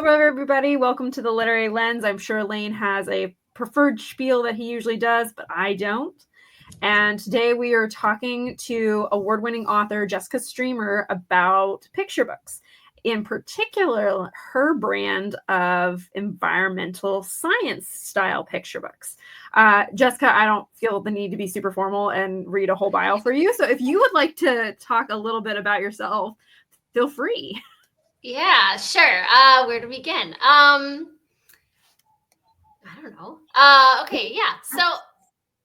Hello, everybody. Welcome to the Literary Lens. I'm sure Lane has a preferred spiel that he usually does, but I don't. And today we are talking to award-winning author Jessica Stremer about picture books. In particular, her brand of environmental science style picture books. Jessica, I don't feel the need to be super formal and read a whole bio for you. So if you would like to talk a little bit about yourself, feel free. Yeah, sure. Where to begin? I don't know. Okay, yeah. So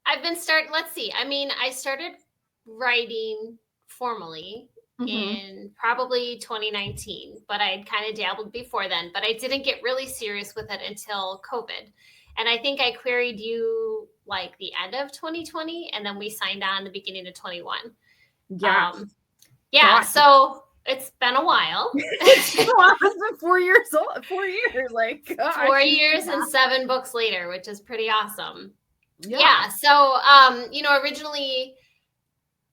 I've been let's see. I started writing formally in probably 2019, but I'd kind of dabbled before then, but I didn't get really serious with it until COVID. And I think I queried you like the end of 2020, and then we signed on the beginning of 21. Yeah. Yeah. So it's been a while. It's been 4 years old. 4 years, like gosh. 4 years and 7 books later, which is pretty awesome. Yeah. So originally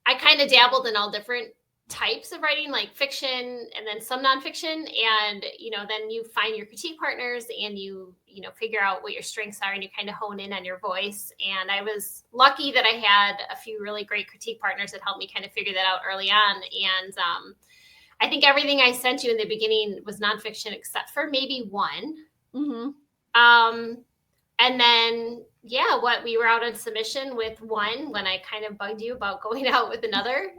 I kind of dabbled in all different types of writing, like fiction and then some nonfiction. And, then you find your critique partners and you figure out what your strengths are and you kind of hone in on your voice. And I was lucky that I had a few really great critique partners that helped me kind of figure that out early on. And, I think everything I sent you in the beginning was nonfiction except for maybe one. And then, what we were out on submission with one when I kind of bugged you about going out with another.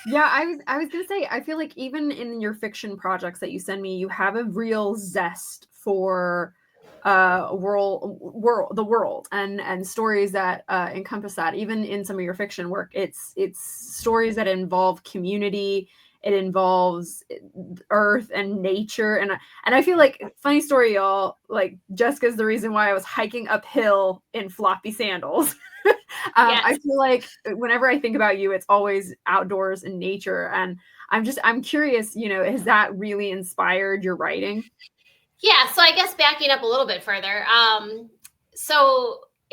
Yeah, I was gonna say, I feel like even in your fiction projects that you send me, you have a real zest for the world and stories that encompass that. Even in some of your fiction work, it's stories that involve community. It involves earth and nature, and I feel like, funny story, y'all, like Jessica's the reason why I was hiking uphill in floppy sandals. Yes. I feel like whenever I think about you, it's always outdoors and nature, and I'm curious, has that really inspired your writing? Yeah, so I guess backing up a little bit further,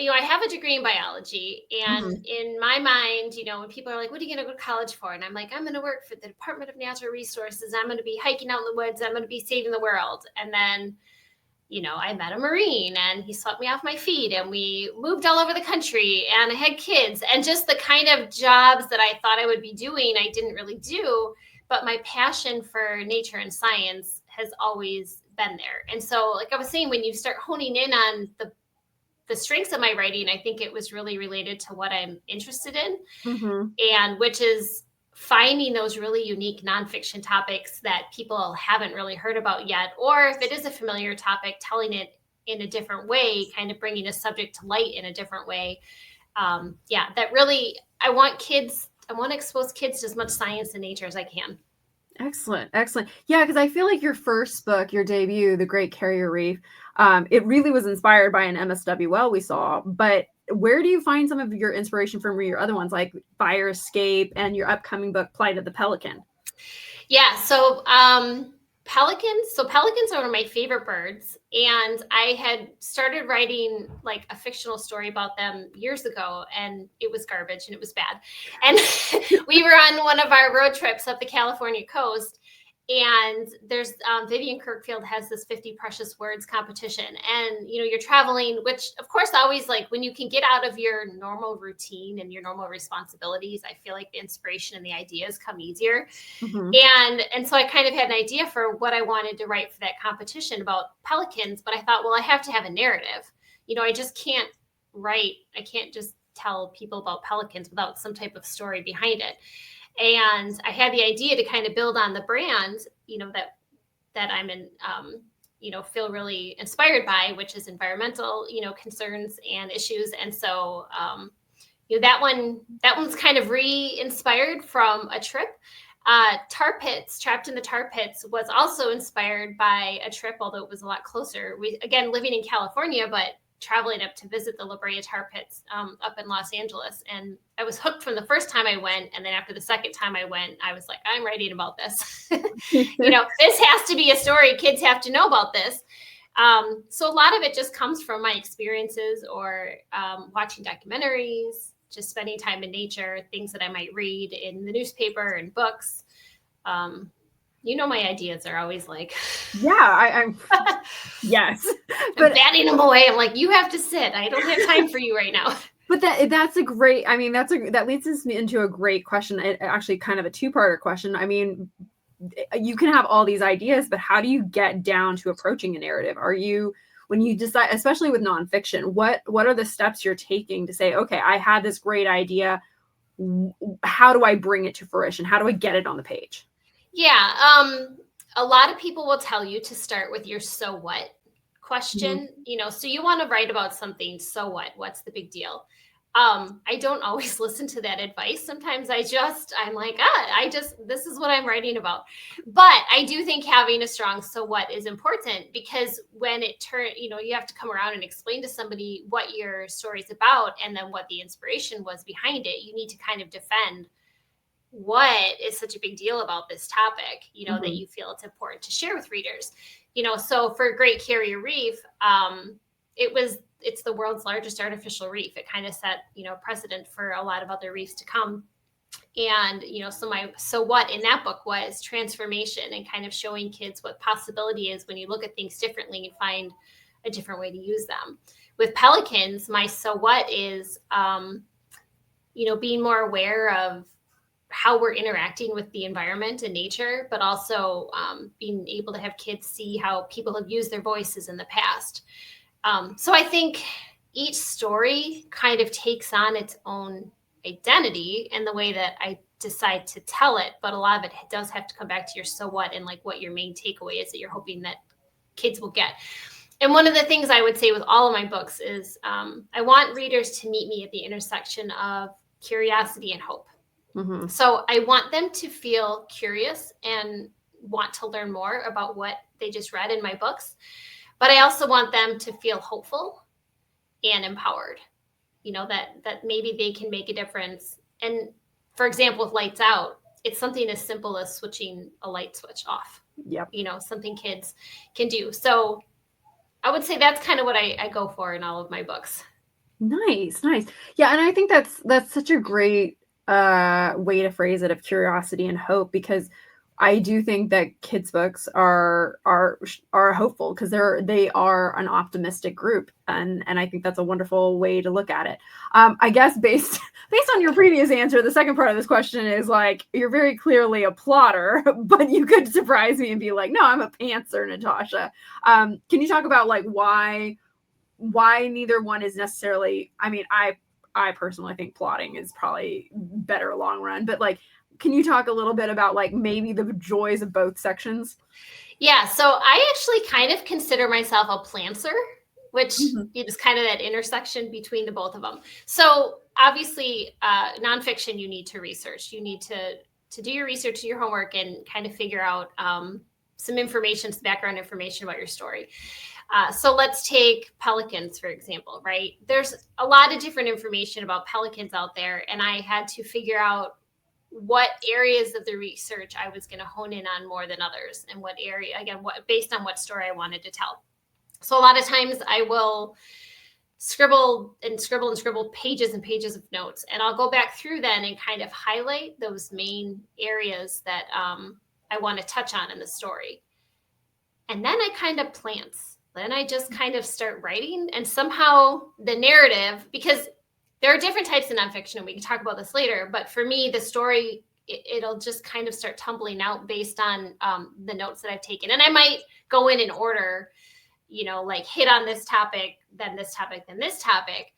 I have a degree in biology, and in my mind, when people are like, what are you going to go to college for? And I'm like, I'm going to work for the Department of Natural Resources. I'm going to be hiking out in the woods. I'm going to be saving the world. And then, I met a Marine and he swept me off my feet and we moved all over the country and I had kids, and just the kind of jobs that I thought I would be doing, I didn't really do. But my passion for nature and science has always been there. And so, like I was saying, when you start honing in on the strengths of my writing, I think it was really related to what I'm interested in, and which is finding those really unique nonfiction topics that people haven't really heard about yet, or if it is a familiar topic, telling it in a different way, kind of bringing a subject to light in a different way. That really, I want to expose kids to as much science and nature as I can. Excellent. Yeah, because I feel like your first book, your debut, The Great Carrier Reef, it really was inspired by an MSW well we saw. But where do you find some of your inspiration from your other ones, like Fire Escape and your upcoming book, Plight of the Pelican? Yeah, so pelicans are one of my favorite birds, and I had started writing like a fictional story about them years ago, and it was garbage and it was bad. And we were on one of our road trips up the California coast, and there's Vivian Kirkfield has this 50 precious words competition, and you're traveling, which of course always, like, when you can get out of your normal routine and your normal responsibilities, I feel like the inspiration and the ideas come easier. And so I kind of had an idea for what I wanted to write for that competition about pelicans, but I thought, well, I have to have a narrative. I just can't just tell people about pelicans without some type of story behind it. And I had the idea to kind of build on the brand, that I'm in, feel really inspired by, which is environmental, concerns and issues. And so, that one's kind of re-inspired from a trip. Tar Pits, Trapped in the Tar Pits, was also inspired by a trip, although it was a lot closer. We, again, living in California, but traveling up to visit the La Brea Tar Pits up in Los Angeles. And I was hooked from the first time I went. And then after the second time I went, I was like, I'm writing about this. This has to be a story. Kids have to know about this. So a lot of it just comes from my experiences, or watching documentaries, just spending time in nature, things that I might read in the newspaper and books. You know, my ideas are always like, I'm yes, but batting them away. I'm like, you have to sit. I don't have time for you right now. But that's a great, I mean, that leads us into a great question. Actually, kind of a two-parter question. I mean, you can have all these ideas, but how do you get down to approaching a narrative? When you decide, especially with nonfiction, what are the steps you're taking to say, okay, I had this great idea. How do I bring it to fruition? How do I get it on the page? Yeah. A lot of people will tell you to start with your so what question. So you want to write about something. So what? What's the big deal? I don't always listen to that advice. Sometimes I'm like, this is what I'm writing about. But I do think having a strong so what is important, because when you have to come around and explain to somebody what your story is about and then what the inspiration was behind it. You need to kind of defend what is such a big deal about this topic, that you feel it's important to share with readers. So for Great Barrier Reef, it's the world's largest artificial reef. It kind of set, precedent for a lot of other reefs to come. And, so what in that book was transformation and kind of showing kids what possibility is when you look at things differently and find a different way to use them. With pelicans, my so what is, being more aware of how we're interacting with the environment and nature, but also being able to have kids see how people have used their voices in the past. So I think each story kind of takes on its own identity and the way that I decide to tell it. But a lot of it does have to come back to your so what and like what your main takeaway is that you're hoping that kids will get. And one of the things I would say with all of my books is I want readers to meet me at the intersection of curiosity and hope. Mm-hmm. So I want them to feel curious and want to learn more about what they just read in my books. But I also want them to feel hopeful and empowered, that maybe they can make a difference. And for example, with Lights Out, it's something as simple as switching a light switch off. Yep. Something kids can do. So I would say that's kind of what I go for in all of my books. Nice. Yeah. And I think that's such a great way to phrase it, of curiosity and hope, because I do think that kids' books are hopeful because they are an optimistic group, and I think that's a wonderful way to look at it. I guess based on your previous answer, the second part of this question is like, you're very clearly a plotter, but you could surprise me and be like, no, I'm a pantser, Natascha. Can you talk about like why neither one is necessarily? I mean, I personally think plotting is probably better long run, but like, can you talk a little bit about like maybe the joys of both sections? Yeah. So I actually kind of consider myself a plantser, which is kind of that intersection between the both of them. So obviously nonfiction, you need to research, you need to do your research, do your homework, and kind of figure out some information, some background information about your story. So let's take pelicans, for example, right? There's a lot of different information about pelicans out there. And I had to figure out what areas of the research I was going to hone in on more than others, and what area, again, based on what story I wanted to tell. So a lot of times I will scribble pages and pages of notes, and I'll go back through then and kind of highlight those main areas that I want to touch on in the story. And then I kind of plants. Then I just kind of start writing, and somehow the narrative, because there are different types of nonfiction, and we can talk about this later, but for me, the story, it'll just kind of start tumbling out based on the notes that I've taken. And I might go in order, like hit on this topic, then this topic, then this topic.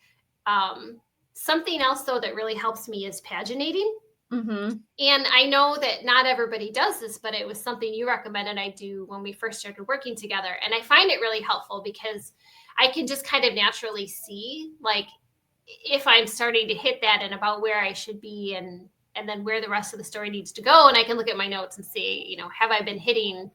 Something else, though, that really helps me is paginating. Mm-hmm. And I know that not everybody does this, but it was something you recommended I do when we first started working together. And I find it really helpful because I can just kind of naturally see, like, if I'm starting to hit that and about where I should be, and then where the rest of the story needs to go. And I can look at my notes and see, have I been hitting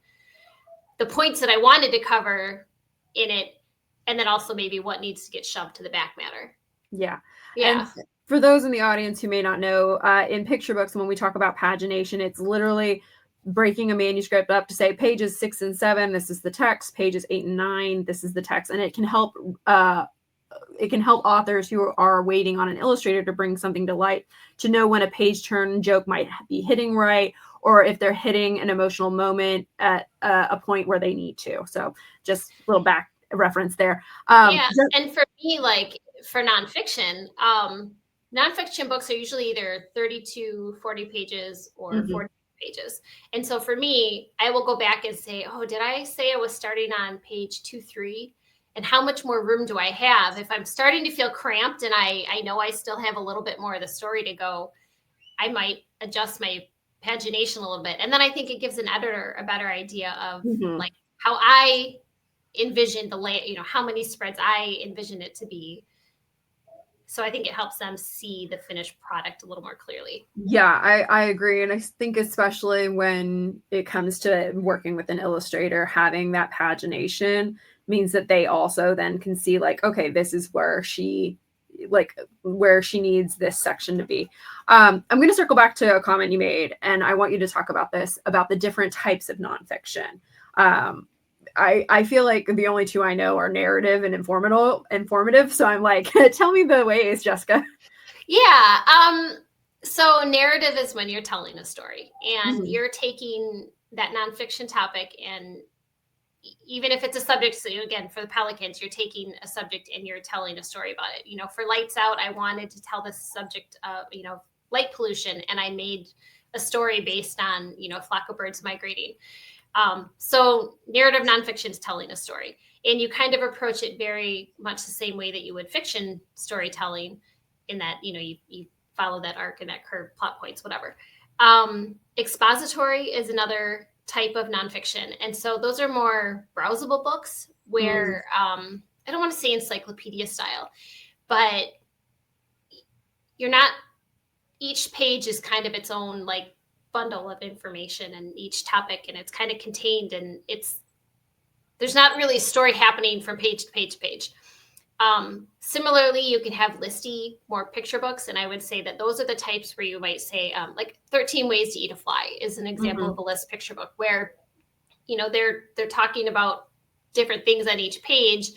the points that I wanted to cover in it? And then also maybe what needs to get shoved to the back matter. Yeah. And for those in the audience who may not know, in picture books, when we talk about pagination, it's literally breaking a manuscript up to say pages 6 and 7, this is the text, pages 8 and 9, this is the text. And it can help authors who are waiting on an illustrator to bring something to light to know when a page turn joke might be hitting right, or if they're hitting an emotional moment at a point where they need to. So just a little back reference there. And for me, like for nonfiction, nonfiction books are usually either 32, 40 pages or 40 pages. And so for me, I will go back and say, oh, did I say I was starting on page 2-3? And how much more room do I have? If I'm starting to feel cramped and I know I still have a little bit more of the story to go, I might adjust my pagination a little bit. And then I think it gives an editor a better idea of like how I envision how many spreads I envision it to be. So I think it helps them see the finished product a little more clearly. Yeah, I agree. And I think especially when it comes to working with an illustrator, having that pagination means that they also then can see like, okay, this is where she needs this section to be. I'm going to circle back to a comment you made, and I want you to talk about this, about the different types of nonfiction. I feel like the only two I know are narrative and informative. So I'm like, tell me the ways, Jessica. Yeah. So narrative is when you're telling a story and you're taking that nonfiction topic, and even if it's a subject, so again, for the Pelicans, you're taking a subject and you're telling a story about it. For Lights Out, I wanted to tell this subject of, light pollution, and I made a story based on, a flock of birds migrating. So narrative nonfiction is telling a story, and you kind of approach it very much the same way that you would fiction storytelling, in that, you follow that arc and that curve, plot points, whatever. Expository is another type of nonfiction. And so those are more browsable books where, I don't want to say encyclopedia style, but each page is kind of its own like bundle of information, and each topic, and it's kind of contained, and there's not really a story happening from page to page to page. Similarly, you can have listy, more picture books, and I would say that those are the types where you might say, like 13 Ways to Eat a Fly is an example of a list picture book where, they're talking about different things on each page,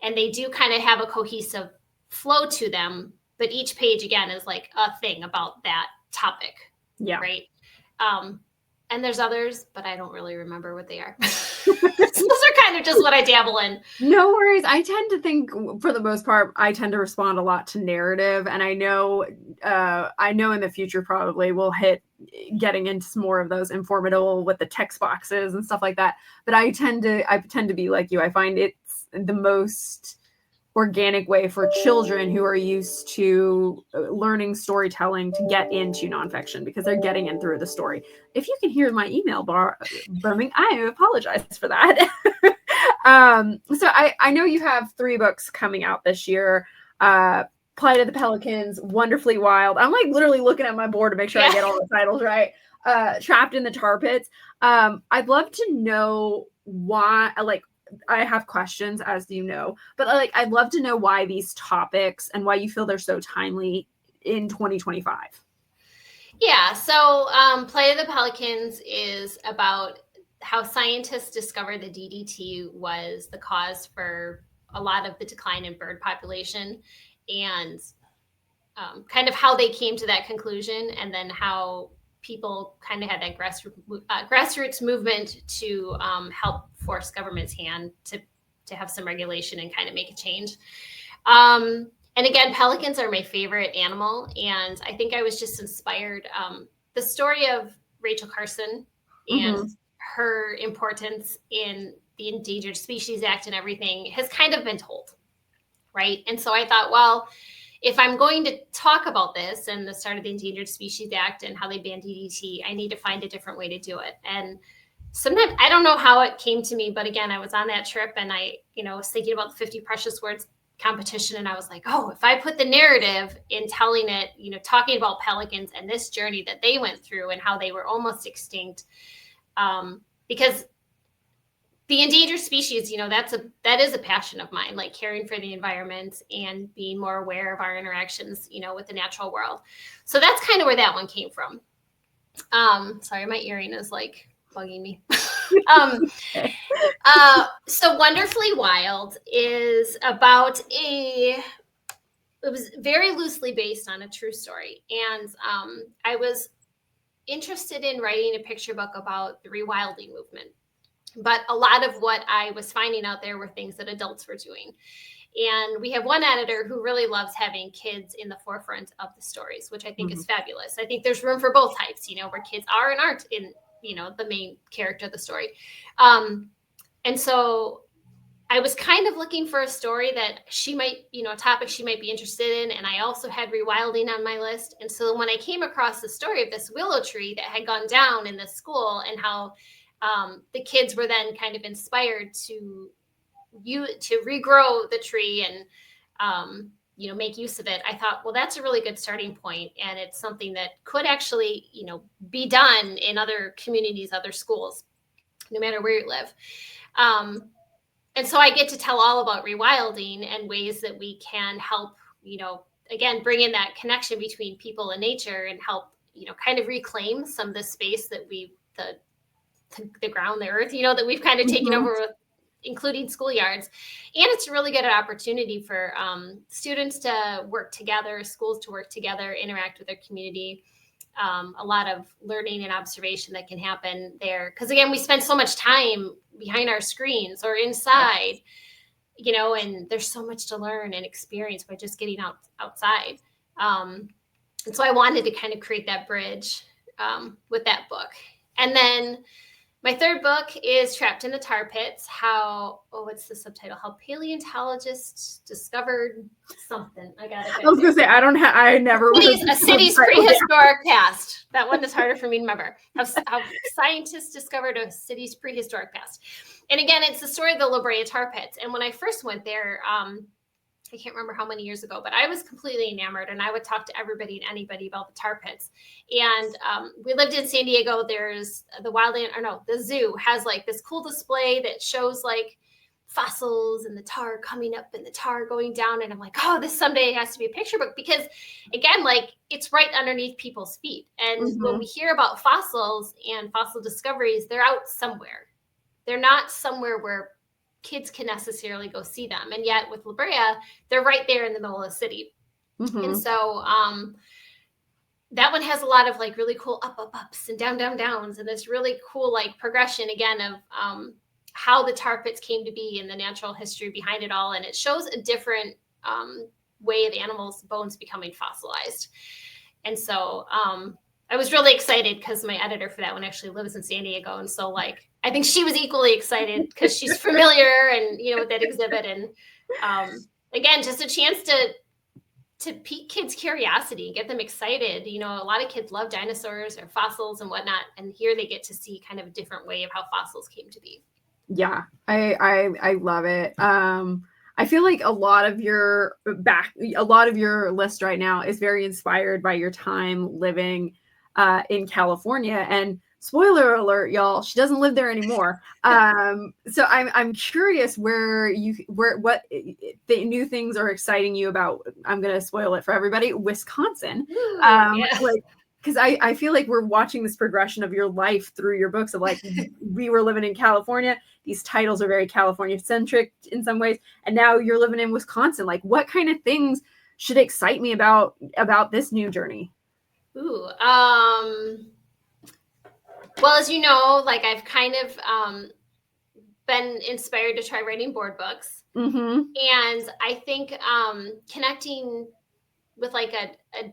and they do kind of have a cohesive flow to them, but each page again is like a thing about that topic. Yeah. Right. And there's others, but I don't really remember what they are. Those are kind of just what I dabble in. No worries. I tend to think, for the most part, I tend to respond a lot to narrative. And I know in the future probably we'll hit getting into some more of those informative with the text boxes and stuff like that. But I tend to be like you. I find it's the most organic way for children who are used to learning storytelling to get into nonfiction, because they're getting in through the story. If you can hear my email booming, I apologize for that. So I know you have 3 books coming out this year. Plight of the Pelicans, Wonderfully Wild. I'm like literally looking at my board to make sure I get all the titles right. Trapped in the Tar Pits. I'd love to know why, I have questions, as you know, but I'd love to know why these topics and why you feel they're so timely in 2025. Yeah. So Plight of the Pelicans is about how scientists discovered that DDT was the cause for a lot of the decline in bird population, and kind of how they came to that conclusion, and then how people kind of had that grassroots movement to help force government's hand to have some regulation and kind of make a change. And again, pelicans are my favorite animal. And I think I was just inspired. The story of Rachel Carson and her importance in the Endangered Species Act and everything has kind of been told, right? And so I thought, well, if I'm going to talk about this and the start of the Endangered Species Act and how they banned DDT, I need to find a different way to do it. And sometimes I don't know how it came to me, but again, I was on that trip and I, was thinking about the 50 precious words competition. And I was like, oh, if I put the narrative in telling it, talking about pelicans and this journey that they went through and how they were almost extinct, because the endangered species, that is a passion of mine, like caring for the environment and being more aware of our interactions, with the natural world. So that's kind of where that one came from. Sorry, my earring is like bugging me. So Wonderfully Wild is about it was very loosely based on a true story. And I was interested in writing a picture book about the rewilding movement. But a lot of what I was finding out there were things that adults were doing. And we have one editor who really loves having kids in the forefront of the stories, which I think is fabulous. I think there's room for both types, where kids are and aren't in, the main character of the story. And so I was kind of looking for a story that she might, a topic she might be interested in. And I also had rewilding on my list. And so when I came across the story of this willow tree that had gone down in this school and how the kids were then kind of inspired to regrow the tree and, make use of it, I thought, well, that's a really good starting point. And it's something that could actually, be done in other communities, other schools, no matter where you live. And so I get to tell all about rewilding and ways that we can help, again, bring in that connection between people and nature and help, kind of reclaim some of the space that the ground, the earth, that we've kind of taken over with, including schoolyards. And it's a really good opportunity for students to work together, schools to work together, interact with their community. A lot of learning and observation that can happen there. Because again, we spend so much time behind our screens or inside, and there's so much to learn and experience by just getting outside. And so I wanted to kind of create that bridge with that book. And then my third book is Trapped in the Tar Pits, what's the subtitle? How paleontologists discovered something. I got it. I was going to say, I never. A city's prehistoric past. That one is harder for me to remember. How scientists discovered a city's prehistoric past. And again, it's the story of the La Brea Tar Pits. And when I first went there, I can't remember how many years ago, but I was completely enamored, and I would talk to everybody and anybody about the tar pits. And we lived in San Diego. There's the zoo has like this cool display that shows like fossils and the tar coming up and the tar going down. And I'm like, oh, this someday has to be a picture book, because again, like it's right underneath people's feet. And when we hear about fossils and fossil discoveries, they're out somewhere. They're not somewhere where kids can necessarily go see them. And yet with La Brea, they're right there in the middle of the city. And so that one has a lot of like really cool ups and downs and this really cool like progression again of how the tar pits came to be and the natural history behind it all. And it shows a different way of animals' bones becoming fossilized. And so I was really excited because my editor for that one actually lives in San Diego. And so like, I think she was equally excited because she's familiar and, with that exhibit. And again, just a chance to pique kids' curiosity and get them excited. A lot of kids love dinosaurs or fossils and whatnot. And here they get to see kind of a different way of how fossils came to be. Yeah, I love it. I feel like a lot of your list right now is very inspired by your time living in California. And spoiler alert, y'all, she doesn't live there anymore. So I'm curious what the new things are exciting you about. I'm going to spoil it for everybody. Wisconsin. Because I feel like we're watching this progression of your life through your books of like, we were living in California. These titles are very California centric in some ways. And now you're living in Wisconsin. Like what kind of things should excite me about this new journey? Ooh, well, as you know, like I've kind of been inspired to try writing board books. And I think connecting with like a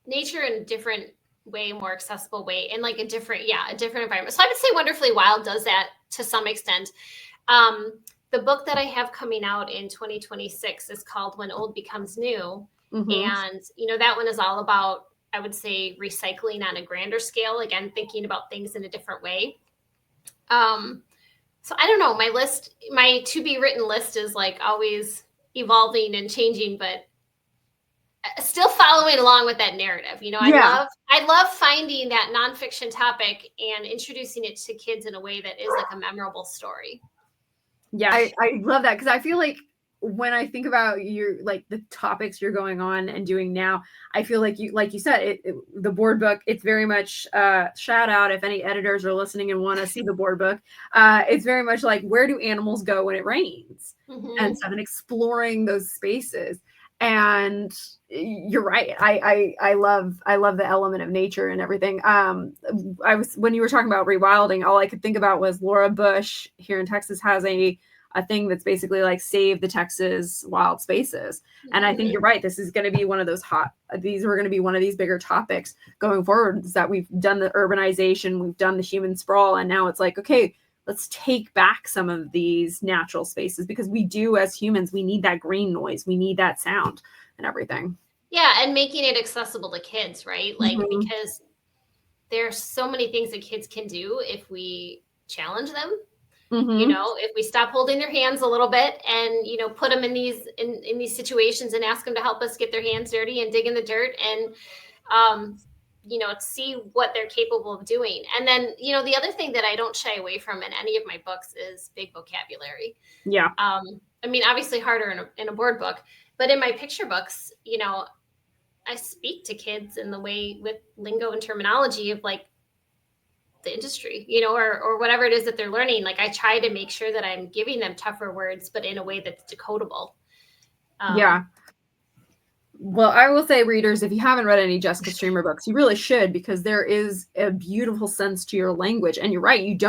nature in a different way, more accessible way, and like a different environment. So I would say Wonderfully Wild does that to some extent. The book that I have coming out in 2026 is called When Old Becomes New. And, that one is all about, I would say, recycling on a grander scale, again, thinking about things in a different way. So I don't know, my to be written list is like always evolving and changing, but still following along with that narrative. I love finding that nonfiction topic and introducing it to kids in a way that is like a memorable story. Yeah, I love that because I feel like when I think about your like the topics you're going on and doing now, I feel like you said, the board book, it's very much shout out if any editors are listening and want to see the board book. It's very much like, where do animals go when it rains? And stuff, and exploring those spaces. And you're right. I love the element of nature and everything. When you were talking about rewilding, all I could think about was Laura Bush here in Texas has a thing that's basically like save the Texas wild spaces. And I think you're right. This is going to be one of those these are going to be one of these bigger topics going forward, is that we've done the urbanization, we've done the human sprawl. And now it's like, okay, let's take back some of these natural spaces, because we do, as humans, we need that green noise. We need that sound and everything. Yeah. And making it accessible to kids, right? Like, because there's so many things that kids can do if we challenge them. You know, if we stop holding their hands a little bit and, you know, put them in these situations and ask them to help us get their hands dirty and dig in the dirt and, you know, see what they're capable of doing. And then, you know, the other thing that I don't shy away from in any of my books is big vocabulary. Yeah. I mean, obviously harder in a board book, but in my picture books, you know, I speak to kids in the way with lingo and terminology of like the industry, you know, or whatever it is that they're learning. Like I try to make sure that I'm giving them tougher words, but in a way that's decodable. Yeah. Well, I will say, readers, if you haven't read any Jessica Stremer books, you really should, because there is a beautiful sense to your language. And you're right,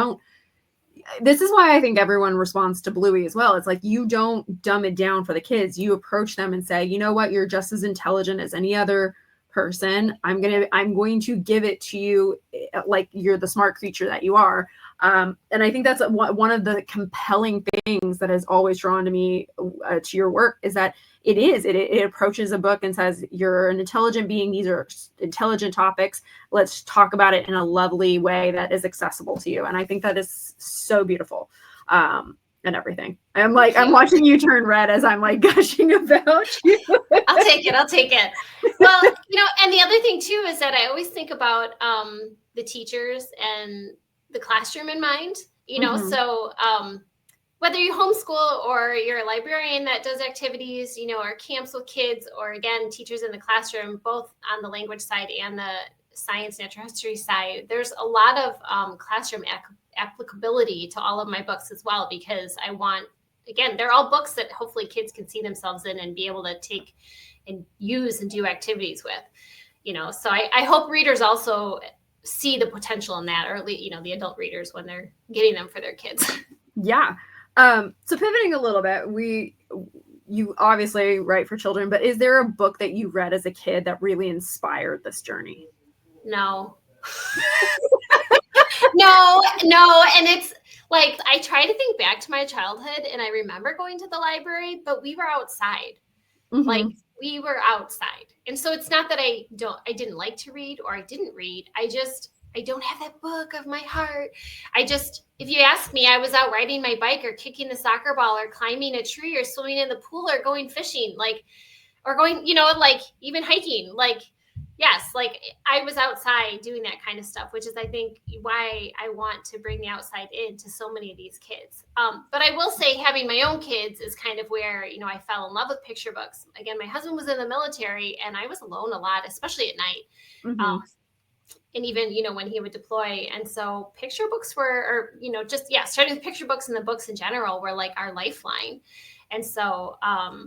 this is why I think everyone responds to Bluey as well. It's like, you don't dumb it down for the kids. You approach them and say, you know what, you're just as intelligent as any other person. I'm going to give it to you like you're the smart creature that you are. And I think that's one of the compelling things that has always drawn to me to your work, is that it approaches a book and says, you're an intelligent being. These are intelligent topics. Let's talk about it in a lovely way that is accessible to you. And I think that is so beautiful. And everything. I'm watching you turn red as I'm like gushing about you. I'll take it. Well, you know, and the other thing too is that I always think about the teachers and the classroom in mind, you know, so whether you homeschool or you're a librarian that does activities, you know, or camps with kids, or again, teachers in the classroom, both on the language side and the science, natural history side, there's a lot of classroom applicability to all of my books as well, because I want, again, they're all books that hopefully kids can see themselves in and be able to take and use and do activities with, you know. So I hope readers also see the potential in that, or at least, you know, the adult readers when they're getting them for their kids. Yeah. So pivoting a little bit, you obviously write for children, but is there a book that you read as a kid that really inspired this journey? No. No. And it's like, I try to think back to my childhood and I remember going to the library, but we were outside. Like we were outside. And so it's not that I didn't like to read or I didn't read. I don't have that book of my heart. If you ask me, I was out riding my bike or kicking the soccer ball or climbing a tree or swimming in the pool or going fishing, like, or going, you know, like even hiking, like, yes, like I was outside doing that kind of stuff, which is, I think, why I want to bring the outside into so many of these kids. But I will say having my own kids is kind of where, you know, I fell in love with picture books. Again, my husband was in the military and I was alone a lot, especially at night. And even, you know, when he would deploy. And so picture books starting with picture books and the books in general were like our lifeline. And so I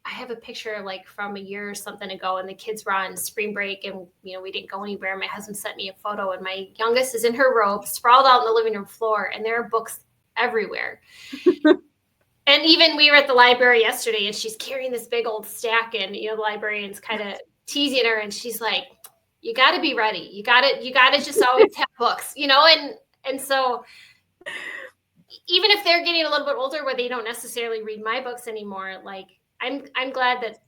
have a picture like from a year or something ago, and the kids were on spring break and, you know, we didn't go anywhere. My husband sent me a photo and my youngest is in her robe, sprawled out on the living room floor, and there are books everywhere. And even we were at the library yesterday and she's carrying this big old stack, and, you know, the librarian's kind of teasing her and she's like, you got to be ready. You got to just always have books, you know? And so even if they're getting a little bit older where they don't necessarily read my books anymore, like I'm glad that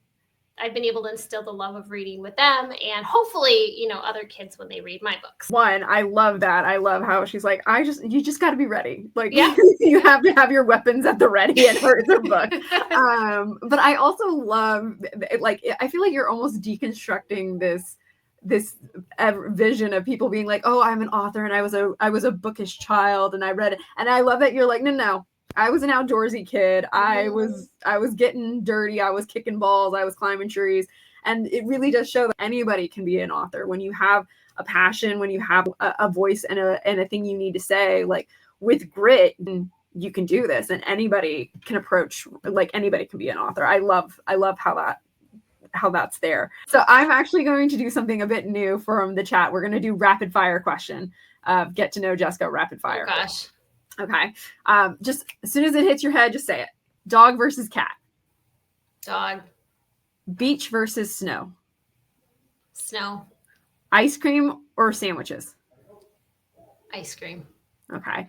I've been able to instill the love of reading with them, and hopefully, you know, other kids when they read my books. One, I love that. I love how she's like, you just got to be ready. Like, yeah. You have to have your weapons at the ready, and her book. But I also love, like, I feel like you're almost deconstructing this vision of people being like, oh, I'm an author and I was a bookish child and I read it. And I love that you're like, no, I was an outdoorsy kid. I was getting dirty. I was kicking balls. I was climbing trees. And it really does show that anybody can be an author when you have a passion, when you have a voice and a thing you need to say, like with grit. And you can do this, and anybody can approach, like anybody can be an author. I love how that's there. So I'm actually going to do something a bit new from the chat. We're going to do rapid fire question. Get to know Jessica rapid fire. Oh gosh. Okay. Just as soon as it hits your head, just say it. Dog versus cat. Dog. Beach versus snow. Snow. Ice cream or sandwiches? Ice cream. Okay.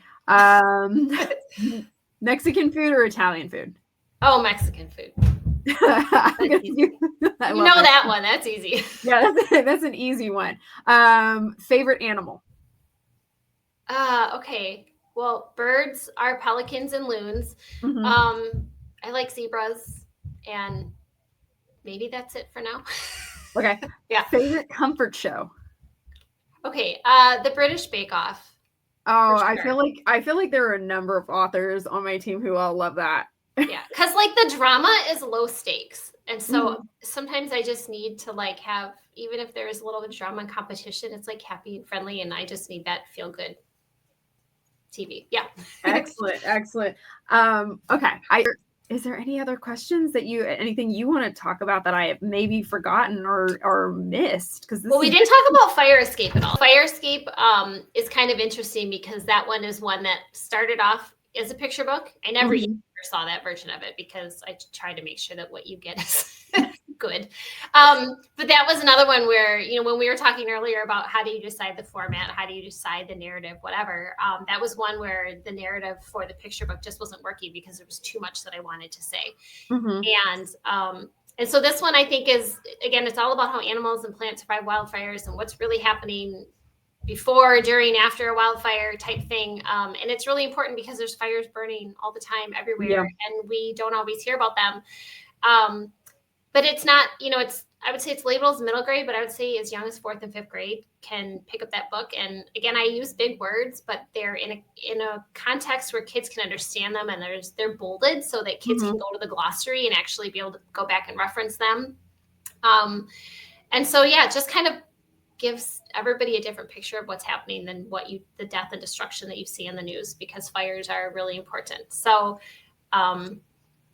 Mexican food or Italian food? Oh, Mexican food. You know that one. That's easy. Yeah, that's an easy one. Favorite animal? Okay. Well, birds are pelicans and loons. Mm-hmm. I like zebras, and maybe that's it for now. Okay. Yeah. Favorite comfort show? Okay. The British Bake Off. Oh, Sure. I feel like there are a number of authors on my team who all love that. Yeah, because like the drama is low stakes, and so sometimes I just need to like have, even if there's a little bit of drama and competition, it's like happy and friendly, and I just need that feel good TV. Yeah. Excellent. Okay. Is there any other questions that anything you want to talk about that I have maybe forgotten or missed? Because we didn't talk about Fire Escape at all. Fire Escape is kind of interesting because that one is one that started off as a picture book. I never saw that version of it because I tried to make sure that what you get is good. But that was another one where, when we were talking earlier about how do you decide the format, how do you decide the narrative, whatever, that was one where the narrative for the picture book just wasn't working because there was too much that I wanted to say. And so this one I think is, again, it's all about how animals and plants survive wildfires and what's really happening before, during, after a wildfire type thing. And it's really important because there's fires burning all the time everywhere, and we don't always hear about them. But it's not, I would say it's labeled as middle grade, but I would say as young as 4th and 5th grade can pick up that book. And again, I use big words, but they're in a context where kids can understand them, and they're bolded so that kids can go to the glossary and actually be able to go back and reference them. And so, yeah, just kind of gives everybody a different picture of what's happening than the death and destruction that you see in the news, because fires are really important. So,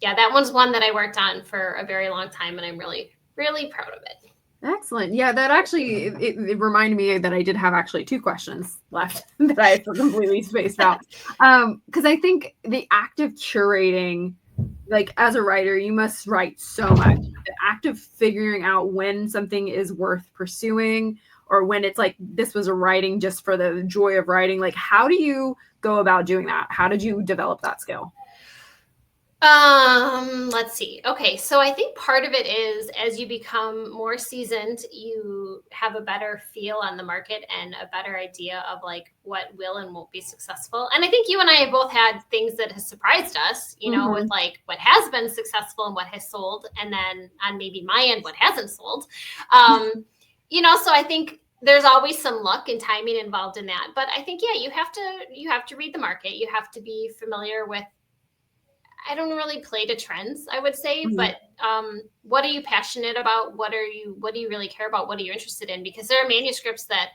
yeah, that one's one that I worked on for a very long time, and I'm really, really proud of it. Excellent. Yeah, that actually, it reminded me that I did have actually 2 questions left that I completely spaced out. Because I think the act of curating, like as a writer, you must write so much. The act of figuring out when something is worth pursuing, or when it's like, this was a writing just for the joy of writing. Like, how do you go about doing that? How did you develop that skill? Let's see. Okay. So I think part of it is, as you become more seasoned, you have a better feel on the market and a better idea of like what will and won't be successful. And I think you and I have both had things that has surprised us, with like what has been successful and what has sold. And then on maybe my end, what hasn't sold. So I think there's always some luck and timing involved in that. But I think, yeah, you have to read the market. You have to be familiar with, I don't really play to trends, I would say, but what are you passionate about? What do you really care about? What are you interested in? Because there are manuscripts that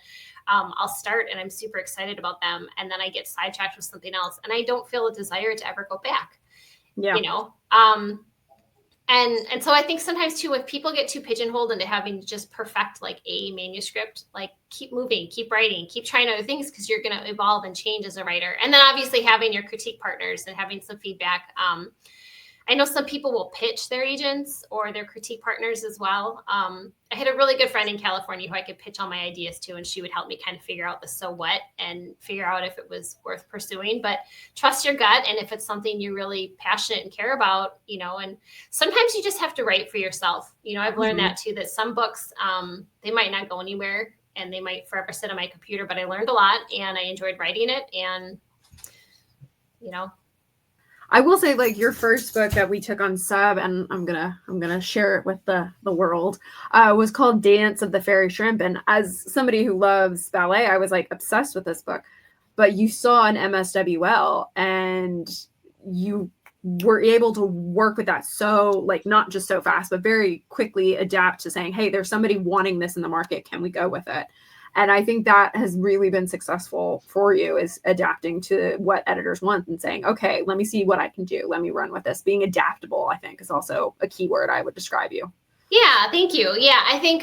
I'll start and I'm super excited about them, and then I get sidetracked with something else, and I don't feel a desire to ever go back. Yeah. And so I think sometimes too, if people get too pigeonholed into having to just perfect like a manuscript, like keep moving, keep writing, keep trying other things, because you're going to evolve and change as a writer. And then obviously having your critique partners and having some feedback. I know some people will pitch their agents or their critique partners as well. I had a really good friend in California who I could pitch all my ideas to, and she would help me kind of figure out the so what and figure out if it was worth pursuing. But trust your gut, and if it's something you're really passionate and care about, and sometimes you just have to write for yourself. I've learned that too, that some books, they might not go anywhere and they might forever sit on my computer, but I learned a lot and I enjoyed writing it. And, I will say, like, your first book that we took on sub, and I'm gonna share it with the world, was called Dance of the Fairy Shrimp. And as somebody who loves ballet, I was like obsessed with this book. But you saw an MSWL, and you were able to work with that so, like, not just so fast, but very quickly adapt to saying, hey, there's somebody wanting this in the market. Can we go with it? And I think that has really been successful for you, is adapting to what editors want and saying, okay, let me see what I can do. Let me run with this. Being adaptable, I think, is also a key word I would describe you. Yeah, thank you. Yeah, I think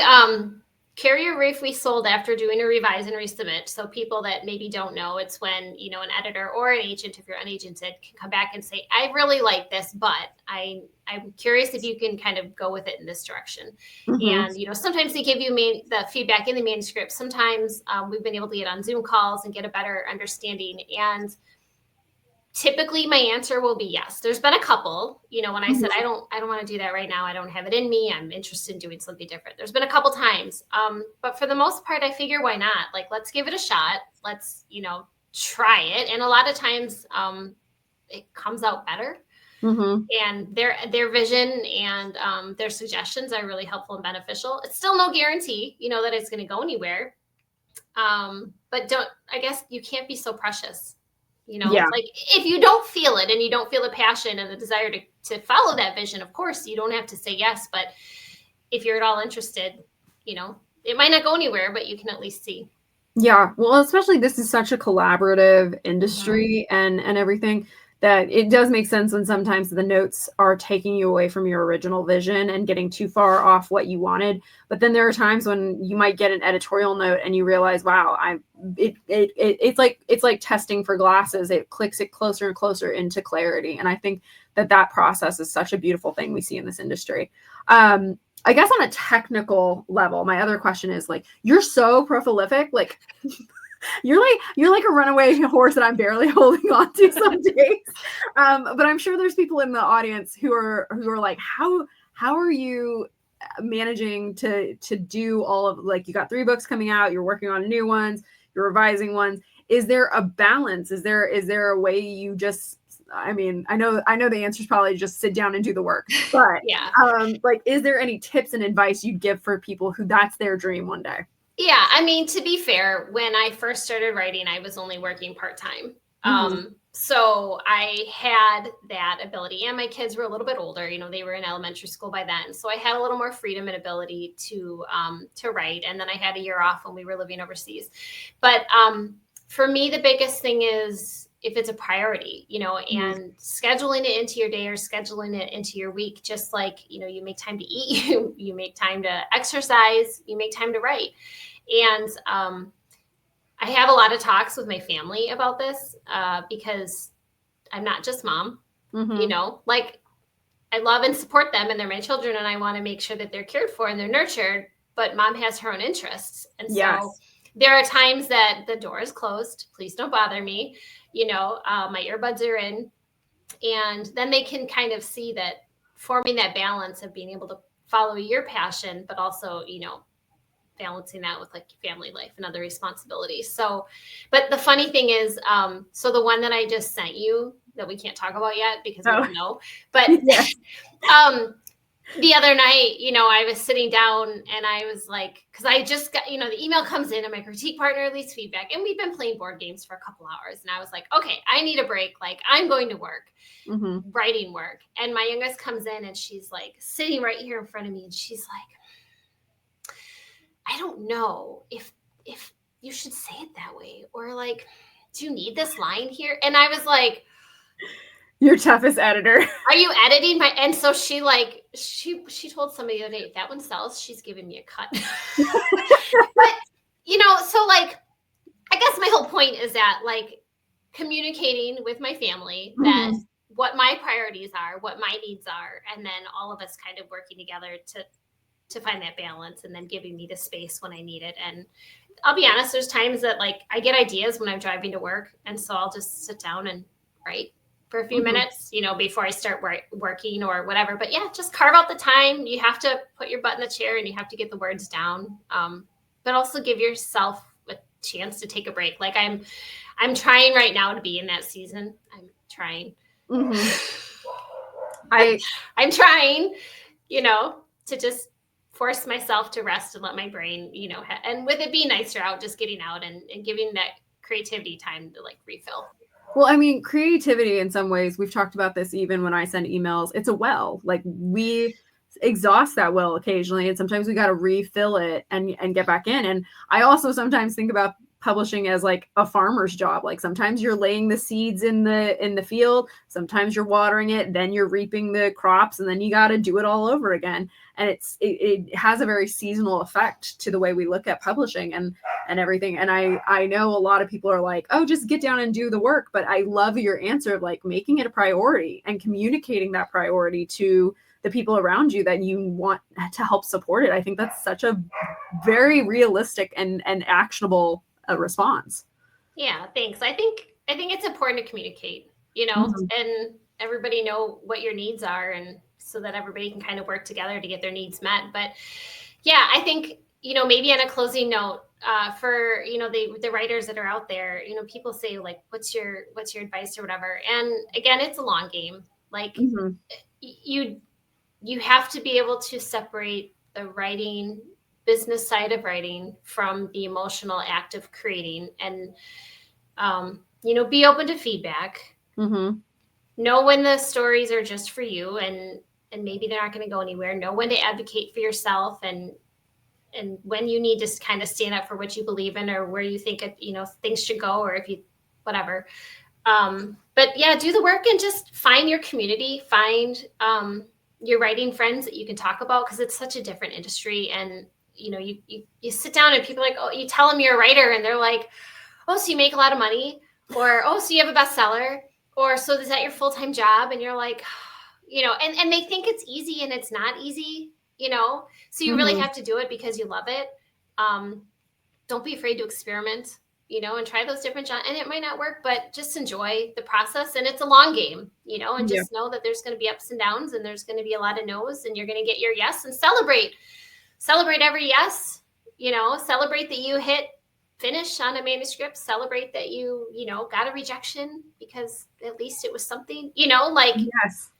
Carrier Reef we sold after doing a revise and resubmit. So people that maybe don't know, it's when, an editor or an agent, if you're unagented, can come back and say, I really like this, but I'm curious if you can kind of go with it in this direction. Mm-hmm. And, sometimes they give you the feedback in the manuscript. Sometimes we've been able to get on Zoom calls and get a better understanding. And typically my answer will be yes. There's been a couple, when I said, I don't want to do that right now. I don't have it in me. I'm interested in doing something different. There's been a couple times. But for the most part, I figure, why not? Like, let's give it a shot. Let's, try it. And a lot of times it comes out better. Mm-hmm. And their vision and their suggestions are really helpful and beneficial. It's still no guarantee, that it's going to go anywhere. But I guess you can't be so precious. Like if you don't feel it and you don't feel the passion and the desire to follow that vision, of course, you don't have to say yes. But if you're at all interested, it might not go anywhere, but you can at least see. Yeah. Well, especially this is such a collaborative industry and everything, that it does make sense when sometimes the notes are taking you away from your original vision and getting too far off what you wanted. But then there are times when you might get an editorial note and you realize, wow, it's like testing for glasses. It clicks it closer and closer into clarity. And I think that process is such a beautiful thing we see in this industry. I guess on a technical level, my other question is, like, you're so prolific, like you're like a runaway horse that I'm barely holding on to some days. But I'm sure there's people in the audience who are like, how are you managing to do all of, like, you got 3 books coming out, you're working on new ones, you're revising ones. Is there a balance? Is there a way you just, I mean, I know the answer is probably just sit down and do the work, but yeah. Like, is there any tips and advice you'd give for people who that's their dream one day? Yeah, I mean, to be fair, when I first started writing, I was only working part-time. Mm-hmm. So I had that ability, and my kids were a little bit older, they were in elementary school by then. So I had a little more freedom and ability to write. And then I had a year off when we were living overseas. But for me, the biggest thing is if it's a priority, and scheduling it into your day or scheduling it into your week, just like, you make time to eat, you make time to exercise, you make time to write. And I have a lot of talks with my family about this because I'm not just mom, like, I love and support them and they're my children, and I want to make sure that they're cared for and they're nurtured, but mom has her own interests. And so there are times that the door is closed. Please don't bother me. My earbuds are in, and then they can kind of see that forming that balance of being able to follow your passion, but also, balancing that with, like, family life and other responsibilities. So, but the funny thing is, so the one that I just sent you that we can't talk about yet because we don't know, but the other night, I was sitting down and I was like, because I just got, the email comes in and my critique partner leaves feedback, and we've been playing board games for a couple hours. And I was like, okay, I need a break. Like, I'm going to work, writing work. And my youngest comes in and she's like sitting right here in front of me. And she's like, I don't know if you should say it that way, or like, do you need this line here? And I was like, your toughest editor. Are you editing my? And so she told somebody the other day, if that one sells, she's giving me a cut. But so, like, I guess my whole point is that, like, communicating with my family that what my priorities are, what my needs are, and then all of us kind of working together to find that balance, and then giving me the space when I need it. And I'll be honest, there's times that, like, I get ideas when I'm driving to work, and so I'll just sit down and write for a few minutes, before I start working or whatever. But yeah, just carve out the time. You have to put your butt in the chair and you have to get the words down. But also give yourself a chance to take a break. Like, I'm trying right now to be in that season. I'm trying. I'm trying, to just force myself to rest and let my brain, and with it being nicer out, just getting out and giving that creativity time to, like, refill. Well, I mean, creativity in some ways, we've talked about this even when I send emails, it's a well. Like, we exhaust that well occasionally, and sometimes we got to refill it and get back in. And I also sometimes think about publishing as like a farmer's job. Like sometimes you're laying the seeds in the field, sometimes you're watering it, then you're reaping the crops, and then you got to do it all over again. And it has a very seasonal effect to the way we look at publishing and everything. And I know a lot of people are like, oh, just get down and do the work. But I love your answer of like making it a priority and communicating that priority to the people around you that you want to help support it. I think that's such a very realistic and actionable response. Yeah, thanks. I think it's important to communicate, and everybody know what your needs are, and so that everybody can kind of work together to get their needs met. But yeah, I think, maybe on a closing note, for, the writers that are out there, people say like, what's your advice or whatever. And again, it's a long game. Like you have to be able to separate the writing business side of writing from the emotional act of creating, and be open to feedback. Know when the stories are just for you, and maybe they're not going to go anywhere. Know when to advocate for yourself, and when you need to kind of stand up for what you believe in, or where you think things should go, or if you whatever. But yeah, do the work and just find your community, find your writing friends that you can talk about, because it's such a different industry. And you sit down and people are like, oh, you tell them you're a writer, and they're like, oh, so you make a lot of money, or oh, so you have a bestseller, or so is that your full-time job? And you're like, and they think it's easy, and it's not easy, so you really have to do it because you love it. Don't be afraid to experiment, and try those different jobs, and it might not work, but just enjoy the process. And it's a long game, and just know that there's going to be ups and downs, and there's going to be a lot of no's, and you're going to get your yes, and celebrate every yes, celebrate that you hit finish on a manuscript, celebrate that you got a rejection, because at least it was something, Yes.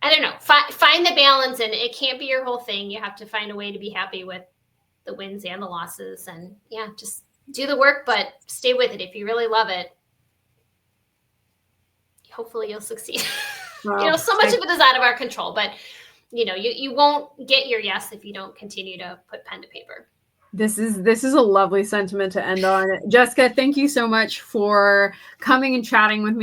I don't know, find the balance, and it can't be your whole thing. You have to find a way to be happy with the wins and the losses, and just do the work, but stay with it. If you really love it, hopefully you'll succeed. Well, so much of it is out of our control, but you won't get your yes if you don't continue to put pen to paper. This is a lovely sentiment to end on. Jessica, thank you so much for coming and chatting with me.